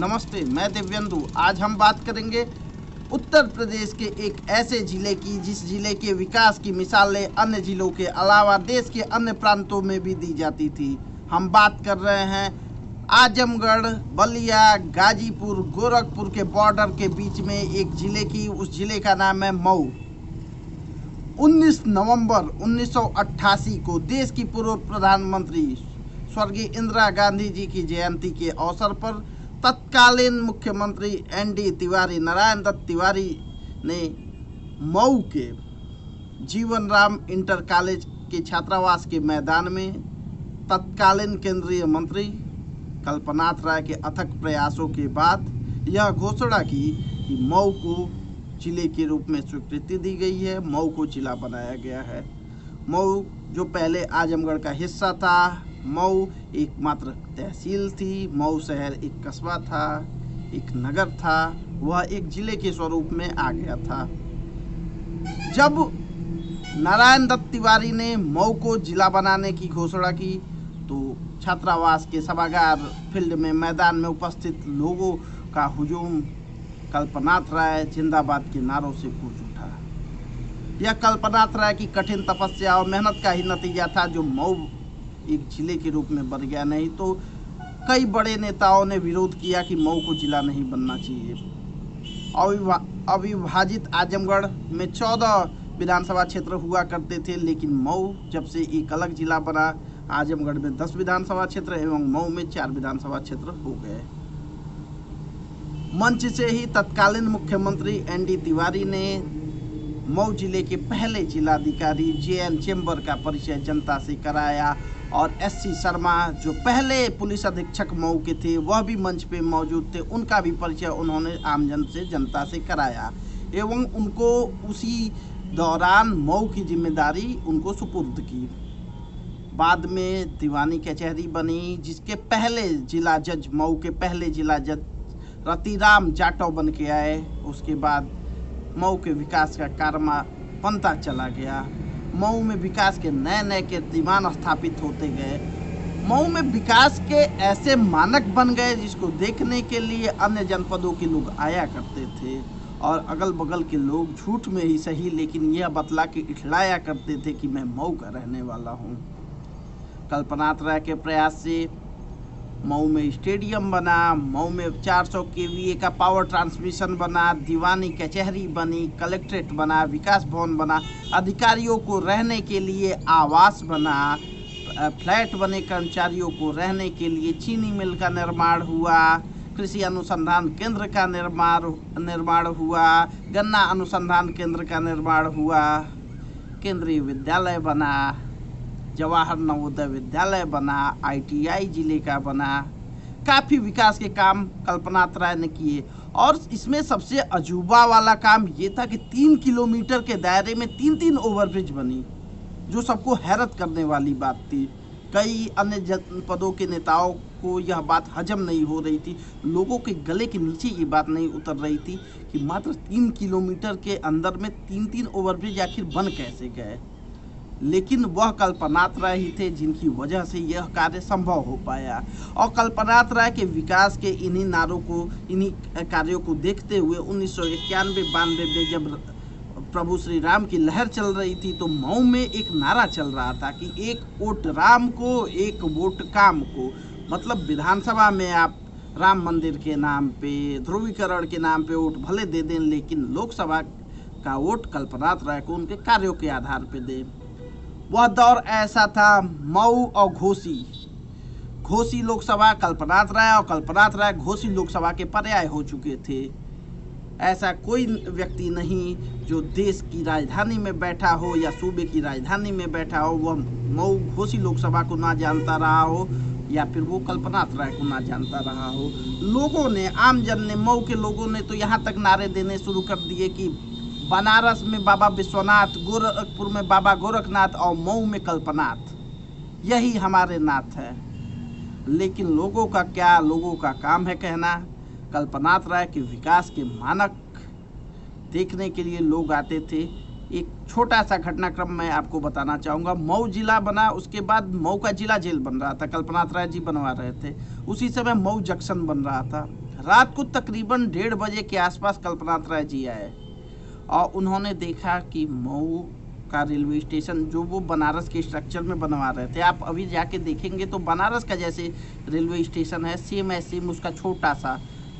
नमस्ते, मैं दिव्येंदु। आज हम बात करेंगे उत्तर प्रदेश के एक ऐसे जिले की जिस जिले के विकास की मिसालें अन्य जिलों के अलावा देश के अन्य प्रांतों में भी दी जाती थी। हम बात कर रहे हैं आजमगढ़, बलिया, गाजीपुर, गोरखपुर के बॉर्डर के बीच में एक जिले की। उस जिले का नाम है मऊ। 19 नवंबर 1988 को देश की पूर्व प्रधानमंत्री स्वर्गीय इंदिरा गांधी जी की जयंती के अवसर पर तत्कालीन मुख्यमंत्री एनडी तिवारी, नारायण दत्त तिवारी ने मऊ के जीवन राम इंटर कॉलेज के छात्रावास के मैदान में तत्कालीन केंद्रीय मंत्री कल्पनाथ राय के अथक प्रयासों के बाद यह घोषणा की कि मऊ को जिले के रूप में स्वीकृति दी गई है। मऊ को जिला बनाया गया है। मऊ जो पहले आजमगढ़ का हिस्सा था, मऊ एकमात्र तहसील थी, मऊ शहर एक कस्बा था, एक नगर था, वह एक जिले के स्वरूप में आ गया था। जब नारायण दत्त तिवारी ने मऊ को जिला बनाने की घोषणा की तो छात्रावास के सभागार फील्ड में मैदान में उपस्थित लोगों का हुजूम कल्पनाथ राय जिंदाबाद के नारों से गूंज उठा। यह कल्पनाथ राय की कठिन तपस्या और मेहनत का ही नतीजा था जो मऊ एक जिले के रूप में बन गया। नहीं तो कई बड़े नेताओं ने विरोध किया कि मऊ को जिला नहीं बनना चाहिए। अविभाजित आजमगढ़ में 14 विधानसभा क्षेत्र हुआ करते थे, लेकिन मऊ जब से एक अलग जिला बना, आजमगढ़ में 10 विधानसभा क्षेत्र एवं मऊ में 4 विधानसभा क्षेत्र हो गए। मंच से ही तत्कालीन मुख्यमंत्री एनडी तिवारी ने मऊ जिले के पहले जिलाधिकारी जेएन चेम्बर का परिचय जनता से कराया और एससी शर्मा जो पहले पुलिस अधीक्षक मऊ के थे वह भी मंच पे मौजूद थे। उनका भी परिचय उन्होंने आमजन से जनता से कराया एवं उनको उसी दौरान मऊ की जिम्मेदारी उनको सुपुर्द की। बाद में दीवानी कचहरी बनी जिसके पहले जिला जज, मऊ के पहले जिला जज रतिराम जाटव बन के आए। उसके बाद मऊ के विकास का कारनामा बनता चला गया। मऊ में विकास के नए नए कीर्तिमान स्थापित होते गए। मऊ में विकास के ऐसे मानक बन गए जिसको देखने के लिए अन्य जनपदों के लोग आया करते थे और अगल बगल के लोग झूठ में ही सही लेकिन यह बतला के इठलाया करते थे कि मैं मऊ का रहने वाला हूँ। कल्पनाथ राय के प्रयास से मऊ में स्टेडियम बना, मऊ में 400 केवीए का पावर ट्रांसमिशन बना, दीवानी कचहरी बनी, कलेक्ट्रेट बना, विकास भवन बना, अधिकारियों को रहने के लिए आवास बना, फ्लैट बने, कर्मचारियों को रहने के लिए चीनी मिल का निर्माण हुआ, कृषि अनुसंधान केंद्र का निर्माण हुआ, गन्ना अनुसंधान केंद्र का निर्माण हुआ, केंद्रीय विद्यालय बना, जवाहर नवोदय विद्यालय बना, आईटीआई जिले का बना। काफ़ी विकास के काम कल्पनाथ राय ने किए और इसमें सबसे अजूबा वाला काम ये था कि 3 किलोमीटर के दायरे में 3-3 ओवरब्रिज बनी जो सबको हैरत करने वाली बात थी। कई अन्य जनपदों के नेताओं को यह बात हजम नहीं हो रही थी, लोगों के गले के नीचे ये बात नहीं उतर रही थी कि मात्र 3 किलोमीटर के अंदर में 3-3 ओवरब्रिज आखिर बन कैसे गए। लेकिन वह कल्पनाथ राय ही थे जिनकी वजह से यह कार्य संभव हो पाया। और कल्पनाथ राय के विकास के इन्हीं नारों को, इन्हीं कार्यों को देखते हुए 1991-92 में जब प्रभु श्री राम की लहर चल रही थी तो मऊ में एक नारा चल रहा था कि एक वोट राम को, एक वोट काम को। मतलब विधानसभा में आप राम मंदिर के नाम पे, ध्रुवीकरण के नाम पे वोट भले दे दें, लेकिन लोकसभा का वोट कल्पनाथ राय को उनके कार्यों के आधार पर दें। वह दौर ऐसा था। मऊ और घोसी लोकसभा कल्पनाथ राय और कल्पनाथ राय घोसी लोकसभा के पर्याय हो चुके थे। ऐसा कोई व्यक्ति नहीं जो देश की राजधानी में बैठा हो या सूबे की राजधानी में बैठा हो वह मऊ घोसी लोकसभा को ना जानता रहा हो या फिर वो कल्पनाथ राय को ना जानता रहा हो। लोगों ने, आमजन ने, मऊ के लोगों ने तो यहाँ तक नारे देने शुरू कर दिए कि बनारस में बाबा विश्वनाथ, गोरखपुर में बाबा गोरखनाथ और मऊ में कल्पनाथ, यही हमारे नाथ है। लेकिन लोगों का क्या, लोगों का काम है कहना। कल्पनाथ राय के विकास के मानक देखने के लिए लोग आते थे। एक छोटा सा घटनाक्रम मैं आपको बताना चाहूँगा। मऊ जिला बना, उसके बाद मऊ का जिला जेल बन रहा था, कल्पनाथ राय जी बनवा रहे थे। उसी समय मऊ जंक्शन बन रहा था। रात को तकरीबन 1:30 बजे के आसपास कल्पनाथ राय जी आए और उन्होंने देखा कि मऊ का रेलवे स्टेशन जो वो बनारस के स्ट्रक्चर में बनवा रहे थे, आप अभी जाके देखेंगे तो बनारस का जैसे रेलवे स्टेशन है सेम है, सेम उसका छोटा सा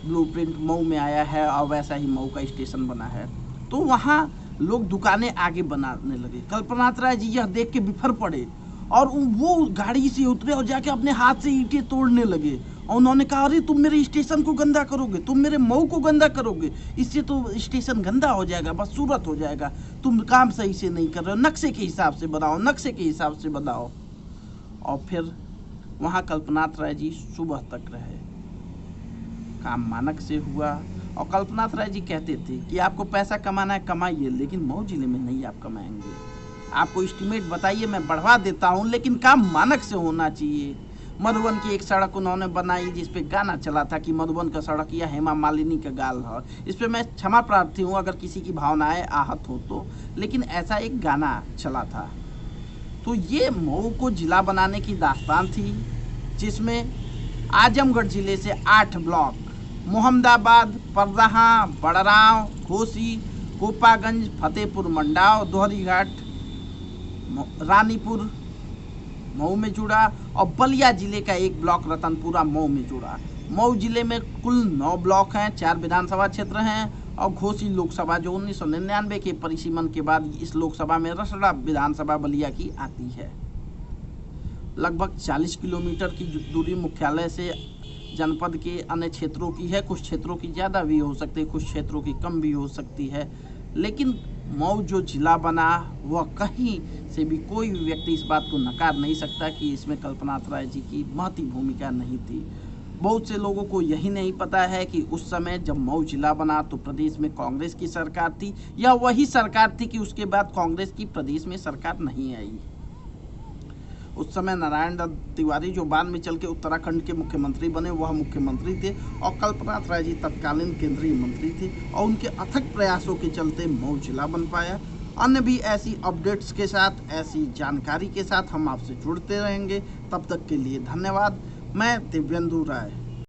ब्लूप्रिंट मऊ में आया है और वैसा ही मऊ का स्टेशन बना है। तो वहाँ लोग दुकानें आगे बनाने लगे। कल्पनाथ राय जी यह देख के बिफर पड़े और वो गाड़ी से उतरे और जाके अपने हाथ से ईंटें तोड़ने लगे और उन्होंने कहा, अरे तुम मेरे स्टेशन को गंदा करोगे, तुम मेरे मऊ को गंदा करोगे, इससे तो स्टेशन गंदा हो जाएगा, बदसूरत हो जाएगा, तुम काम सही से नहीं कर रहे हो, नक्शे के हिसाब से बनाओ, नक्शे के हिसाब से बनाओ। और फिर वहाँ कल्पनाथ राय जी सुबह तक रहे, काम मानक से हुआ। और कल्पनाथ राय जी कहते थे कि आपको पैसा कमाना है कमाइए, लेकिन मऊ जिले में नहीं आप कमाएंगे, आपको एस्टीमेट बताइए मैं बढ़वा देता हूँ, लेकिन काम मानक से होना चाहिए। मधुबन की एक सड़क उन्होंने बनाई जिस पे गाना चला था कि मधुबन का सड़क या हेमा मालिनी का गाल है। इस पे मैं क्षमा प्रार्थी हूँ अगर किसी की भावनाएं आहत हो तो, लेकिन ऐसा एक गाना चला था। तो ये मऊ को जिला बनाने की दास्तान थी, जिसमें आजमगढ़ जिले से 8 ब्लॉक मोहम्मदाबाद, परदहा, बड़राव, घोसी, गोपागंज, फतेहपुर मंडाव, दोहरीघाट, रानीपुर मऊ में जुड़ा और बलिया जिले का एक ब्लॉक रतनपुरा मऊ में जुड़ा। मऊ जिले में कुल 9 ब्लॉक हैं, 4 विधानसभा क्षेत्र हैं और घोसी लोकसभा जो 1999 के परिसीमन के बाद इस लोकसभा में रसड़ा विधानसभा बलिया की आती है। लगभग 40 किलोमीटर की दूरी मुख्यालय से जनपद के अन्य क्षेत्रों की है, कुछ क्षेत्रों की ज़्यादा भी हो सकती है, कुछ क्षेत्रों की कम भी हो सकती है, लेकिन मऊ जो जिला बना वह कहीं से भी कोई भी व्यक्ति इस बात को नकार नहीं सकता कि इसमें कल्पनाथ राय जी की महती भूमिका नहीं थी। बहुत से लोगों को यही नहीं पता है कि उस समय जब मऊ जिला बना तो प्रदेश में कांग्रेस की सरकार थी, या वही सरकार थी कि उसके बाद कांग्रेस की प्रदेश में सरकार नहीं आई। उस समय नारायण दत्त तिवारी जो बाद में चल के उत्तराखंड के मुख्यमंत्री बने वह मुख्यमंत्री थे और कल्पनाथ राय जी तत्कालीन केंद्रीय मंत्री थे और उनके अथक प्रयासों के चलते मऊ जिला बन पाया। अन्य भी ऐसी अपडेट्स के साथ, ऐसी जानकारी के साथ हम आपसे जुड़ते रहेंगे। तब तक के लिए धन्यवाद। मैं दिव्येंदु राय।